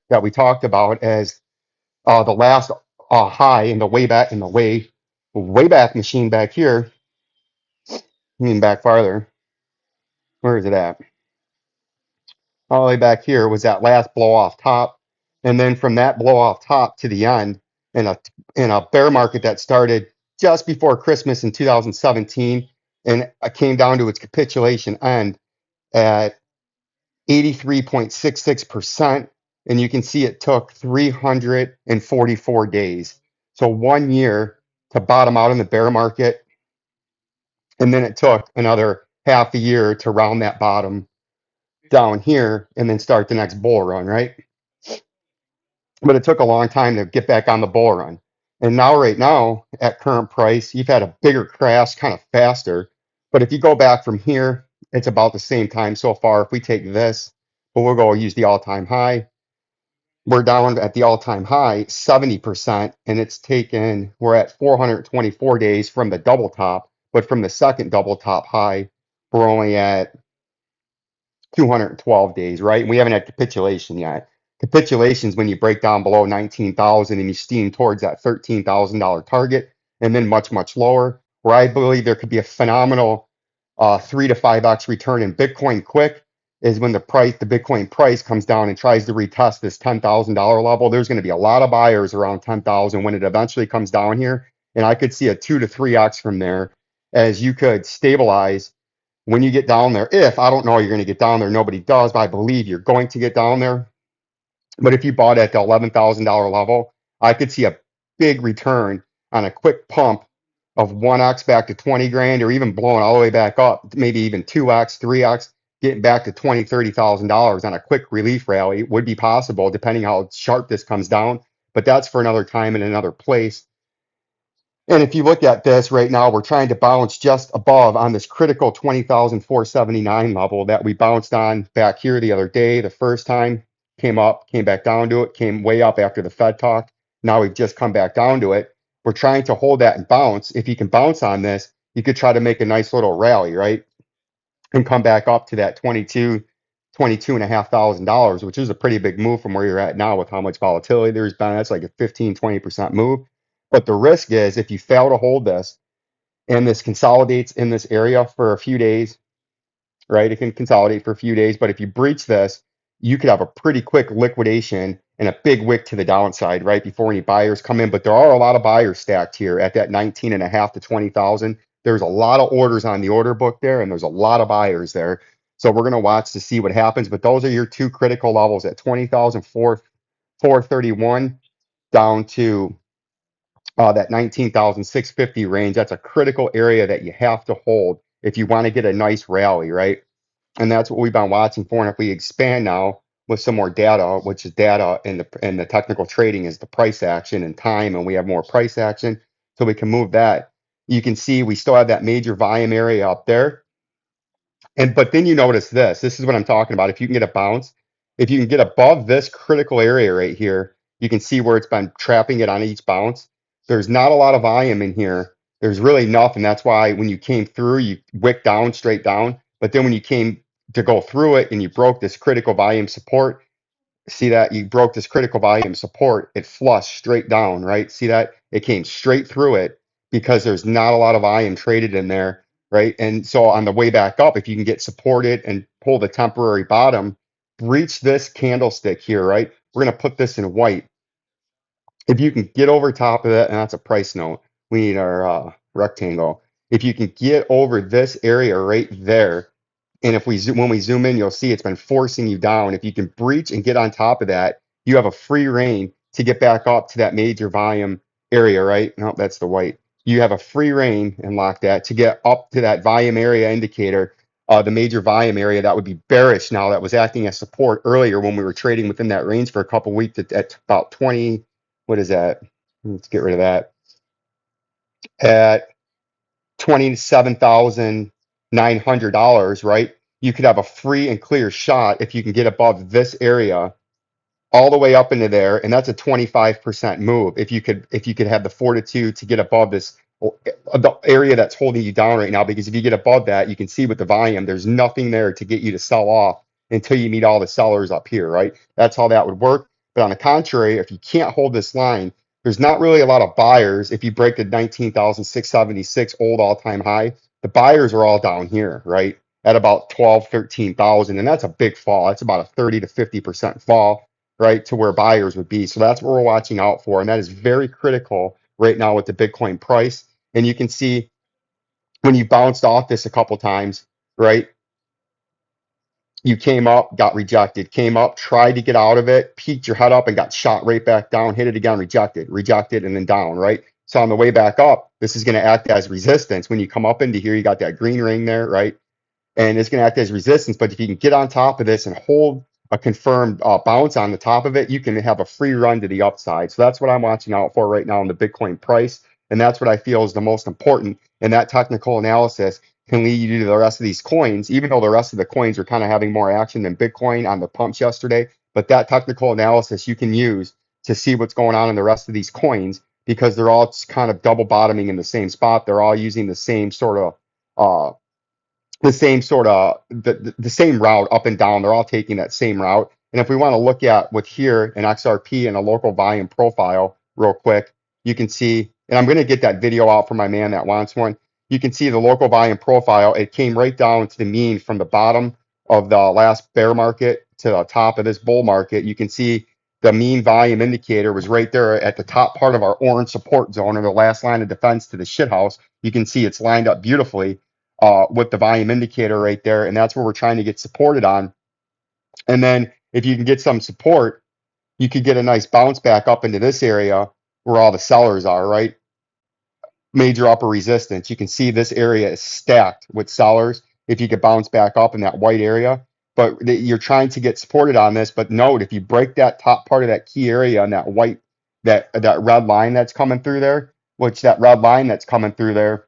That we talked about as the last high in the way back machine back here, I mean back farther. Where is it at? All the way back here was that last blow off top, and then from that blow off top to the end in a bear market that started just before Christmas in 2017, and it came down to its capitulation end at 83.66%, and you can see it took 344 days. So 1 year to bottom out in the bear market, and then it took another half a year to round that bottom down here and then start the next bull run, right? But it took a long time to get back on the bull run. And now, right now, at current price, you've had a bigger crash kind of faster. But if you go back from here, it's about the same time so far. If we take this, but we'll go use the all-time high. We're down at the all-time high, 70%, and we're at 424 days from the double top. But from the second double top high, we're only at 212 days, right? And we haven't had capitulation yet. Capitulation is when you break down below 19,000 and you steam towards that $13,000 target, and then much, much lower. Where I believe there could be a phenomenal 3 to 5x return in Bitcoin quick is when the Bitcoin price comes down and tries to retest this $10,000 level. There's going to be a lot of buyers around 10,000 when it eventually comes down here. And I could see a 2 to 3x from there as you could stabilize when you get down there. If I don't know you're going to get down there, nobody does, but I believe you're going to get down there. But if you bought at the $11,000 level, I could see a big return on a quick pump of 1x back to 20 grand, or even blowing all the way back up, maybe even 2x, 3x, getting back to $20,000, $30,000 on a quick relief rally would be possible, depending how sharp this comes down. But that's for another time and another place. And if you look at this right now, we're trying to bounce just above on this critical 20,479 level that we bounced on back here the other day. The first time came up, came back down to it, came way up after the Fed talk. Now we've just come back down to it. We're trying to hold that and bounce. If you can bounce on this, you could try to make a nice little rally, right? And come back up to that $22,500, which is a pretty big move from where you're at now with how much volatility there's been. That's like a 15-20% move. But the risk is if you fail to hold this and this consolidates in this area for a few days, right? It can consolidate for a few days, but if you breach this, you could have a pretty quick liquidation and a big wick to the downside right before any buyers come in. But there are a lot of buyers stacked here at that 19.5 to 20,000. There's a lot of orders on the order book there, and there's a lot of buyers there. So we're going to watch to see what happens. But those are your two critical levels at 20,431 down to that 19,650 range. That's a critical area that you have to hold if you want to get a nice rally, right? And that's what we've been watching for. And if we expand now with some more data, which is data in the technical trading is the price action and time, and we have more price action, so we can move that. You can see we still have that major volume area up there. But then you notice this. This is what I'm talking about. If you can get a bounce, if you can get above this critical area right here, you can see where it's been trapping it on each bounce. There's not a lot of volume in here. There's really nothing. That's why when you came through, you wicked down, straight down. But then when you came to go through it and you broke this critical volume support, see that you broke this critical volume support, it flushed straight down, right? See that? It came straight through it because there's not a lot of volume traded in there. right? And so on the way back up, if you can get supported and pull the temporary bottom, breach this candlestick here, right? We're going to put this in white. If you can get over top of that, and that's a price note, we need our rectangle. If you can get over this area right there, and if we zoom, when we zoom in, you'll see it's been forcing you down. If you can breach and get on top of that, you have a free reign to get back up to that major volume area, right? No, that's the white. You have a free reign and lock that to get up to that volume area indicator, the major volume area that would be bearish now that was acting as support earlier when we were trading within that range for a couple weeks at about 20. What is that? Let's get rid of that. At $27,900, right? You could have a free and clear shot if you can get above this area all the way up into there, and that's a 25% move. If you could have the fortitude to get above this the area that's holding you down right now, because if you get above that, you can see with the volume, there's nothing there to get you to sell off until you meet all the sellers up here, right? That's how that would work. But on the contrary, if you can't hold this line, there's not really a lot of buyers. If you break the 19,676 old all-time high, the buyers are all down here, right? At about 12, 13,000, and that's a big fall. That's about a 30 to 50% fall, right, to where buyers would be. So that's what we're watching out for. And that is very critical right now with the Bitcoin price. And you can see when you bounced off this a couple times, right? You came up, got rejected, came up, tried to get out of it, peeked your head up and got shot right back down, hit it again, rejected, and then down, right? So on the way back up, this is going to act as resistance. When you come up into here, you got that green ring there, right? And it's going to act as resistance. But if you can get on top of this and hold a confirmed bounce on the top of it, you can have a free run to the upside. So that's what I'm watching out for right now in the Bitcoin price. And that's what I feel is the most important. And that technical analysis can lead you to the rest of these coins, even though the rest of the coins are kind of having more action than Bitcoin on the pumps yesterday. But that technical analysis you can use to see what's going on in the rest of these coins, because they're all kind of double bottoming in the same spot. They're all using the same route up and down. They're all taking that same route. And if we want to look at with here an XRP and a local volume profile real quick, you can see, and I'm going to get that video out for my man that wants one. You can see the local volume profile. It came right down to the mean from the bottom of the last bear market to the top of this bull market. You can see the mean volume indicator was right there at the top part of our orange support zone, or the last line of defense to the shithouse. You can see it's lined up beautifully with the volume indicator right there, and that's where we're trying to get supported on. And then if you can get some support, you could get a nice bounce back up into this area where all the sellers are, right? Major upper resistance. You can see this area is stacked with sellers. If you could bounce back up in that white area, but you're trying to get supported on this. But note, if you break that top part of that key area and that white, that red line that's coming through there, which that red line that's coming through there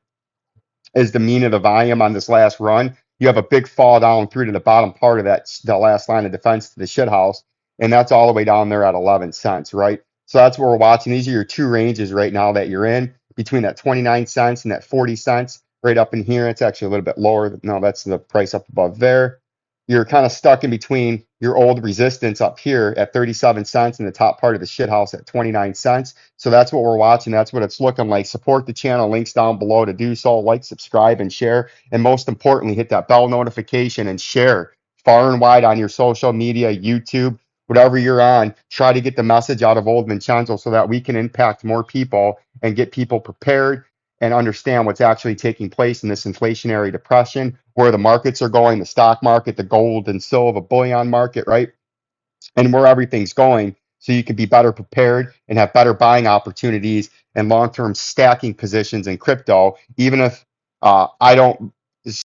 is the mean of the volume on this last run, you have a big fall down through to the bottom part of that, the last line of defense to the shit house, and that's all the way down there at 11 cents, right? So that's what we're watching. These are your two ranges right now that you're in, between that 29 cents and that 40 cents. Right up in here, it's actually a little bit lower. No, that's the price up above there. You're kind of stuck in between your old resistance up here at 37 cents and the top part of the shit house at 29 cents. So that's what we're watching. That's what it's looking like. Support the channel. Links down below to do so. Like, subscribe, and share. And most importantly, hit that bell notification and share far and wide on your social media, YouTube, whatever you're on. Try to get the message out of Old Vincenzo so that we can impact more people and get people prepared and understand what's actually taking place in this inflationary depression, where the markets are going, the stock market, the gold and silver, bullion market, right? And where everything's going, so you can be better prepared and have better buying opportunities and long-term stacking positions in crypto, even if I don't